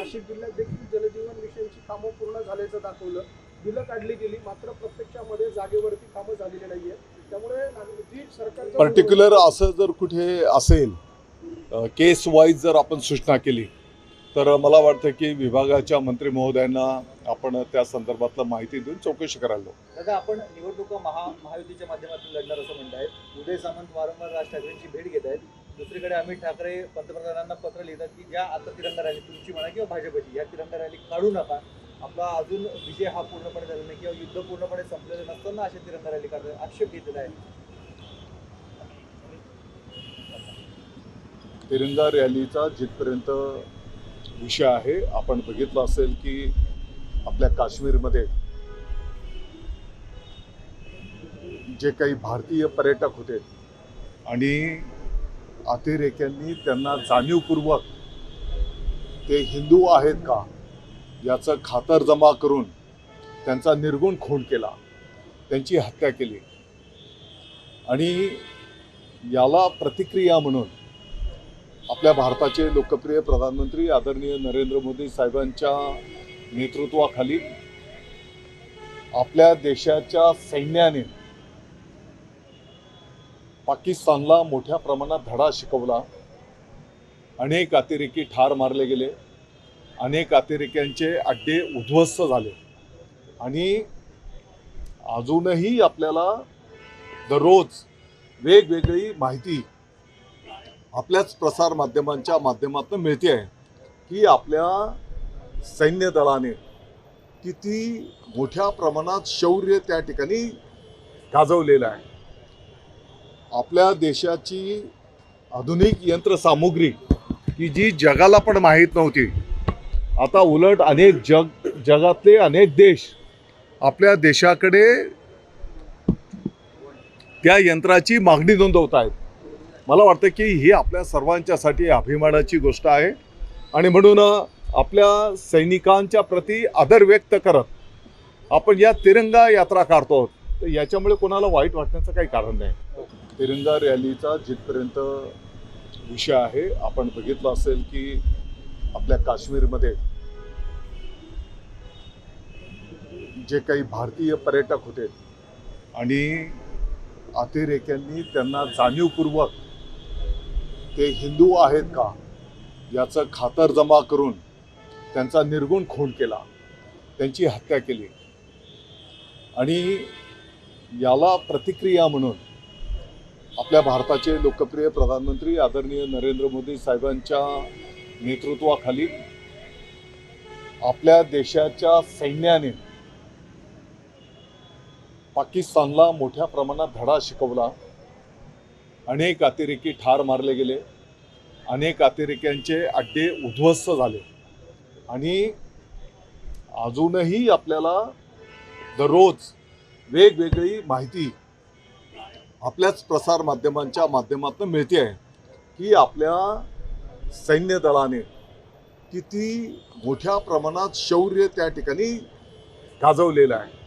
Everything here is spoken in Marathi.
नाशिक जिल्ह्यात देखील जलजीवन मिशनची कामं पूर्ण झाल्याचं दाखवलं, बिलं काढली गेली, मात्र प्रत्यक्षामध्ये जागेवरती कामं झालेली नाहीये. त्यामुळे जी सरकारचं पर्टिक्युलर असं जर कुठे असेल केस वाईज जर आपण सूचना केली तर मला वाटतं की विभागाच्या मंत्री महोदयांना आपण त्या संदर्भातलं माहिती देऊन चौकशी करायला लावू. दादा, आपण निवडणुका महायुतीच्या माध्यमातून लढणार असं म्हणतायत. उदय सामंत वारंवार राज ठाकरेंची भेट घेत आहेत. दुसरीकडे अमित ठाकरे पंतप्रधानांना पत्र लिहितात की ज्या आता तिरंगा रॅली तुमची म्हणा किंवा भाजपची या तिरंगा रॅली काढू नका, आपला अजून विजय हा पूर्णपणे झाला नाही किंवा युद्ध पूर्णपणे संपलेलं नसताना अशा तिरंगा रॅली काढतात, आक्षेप घेतलेला आहे. तिरंगा रॅलीचा जिथपर्यंत विषय आहे, आपण बघितलं असेल की आपल्या काश्मीरमध्ये जे काही भारतीय पर्यटक होते आणि अतिरेक्यांनी त्यांना जाणीवपूर्वक ते हिंदू आहेत का याचं खातरजमा करून त्यांचा निर्गुण खून केला, त्यांची हत्या केली. आणि याला प्रतिक्रिया म्हणून आपल्या भारताचे लोकप्रिय प्रधानमंत्री आदरणीय नरेंद्र मोदी साहेबांच्या नेतृत्वाखाली आपल्या देशाच्या सैन्याने पाकिस्तानला मोठ्या प्रमाणात धडा शिकवला. अनेक अतिरेकी ठार मारले गेले, अनेक अतिरेक्यांचे अड्डे उद्ध्वस्त झाले. आणि अजूनही आपल्याला दररोज वेगवेगळी माहिती आपल्याच प्रसार माध्यमांच्या माध्यमातून मिळते आहे की आपल्या सैन्य दलाने किती मोठ्या प्रमाणात शौर्य त्या ठिकाणी गाजवलेलं आहे. आपल्या देशाची आधुनिक यंत्रसामुग्री की जी जगाला पण माहीत नव्हती, आता उलट जगातले अनेक देश आपल्या देशाकडे त्या यंत्राची मागणी नोंदवत आहेत. मला वाटतं की ही आपल्या सर्वांच्यासाठी अभिमानाची गोष्ट आहे. आणि म्हणून आपल्या सैनिकांच्या प्रती आदर व्यक्त करत आपण या तिरंगा यात्रा काढतो, तर याच्यामुळे कोणाला वाईट वाटण्याचं काही कारण नाही. तिरंगा रॅलीचा जिथपर्यंत विषय आहे, आपण बघितलं असेल की आपल्या काश्मीरमध्ये जे काही भारतीय पर्यटक होते आणि अतिरेक्यांनी त्यांना जाणीवपूर्वक ते हिंदू आहेत का याचं खातरजमा करून त्यांचा निर्गुण खून केला, त्यांची हत्या केली. आणि याला प्रतिक्रिया म्हणून आपल्या भारताचे लोकप्रिय प्रधानमंत्री आदरणीय नरेंद्र मोदी साहेबांच्या नेतृत्वाखाली आपल्या देशाच्या सैन्याने पाकिस्तानला मोठ्या प्रमाणात धडा शिकवला. अनेक अतिरेकी ठार मारले गेले, अनेक अतिरेक्यांचे अड्डे उद्ध्वस्त झाले. आणि अजूनही आपल्याला दररोज वेगवेगळी माहिती आपल्याच प्रसार माध्यमांच्या माध्यमातून मिळते आहे की आपल्या सैन्य दलाने किती मोठ्या प्रमाणात शौर्य त्या ठिकाणी गाजवलेलं आहे.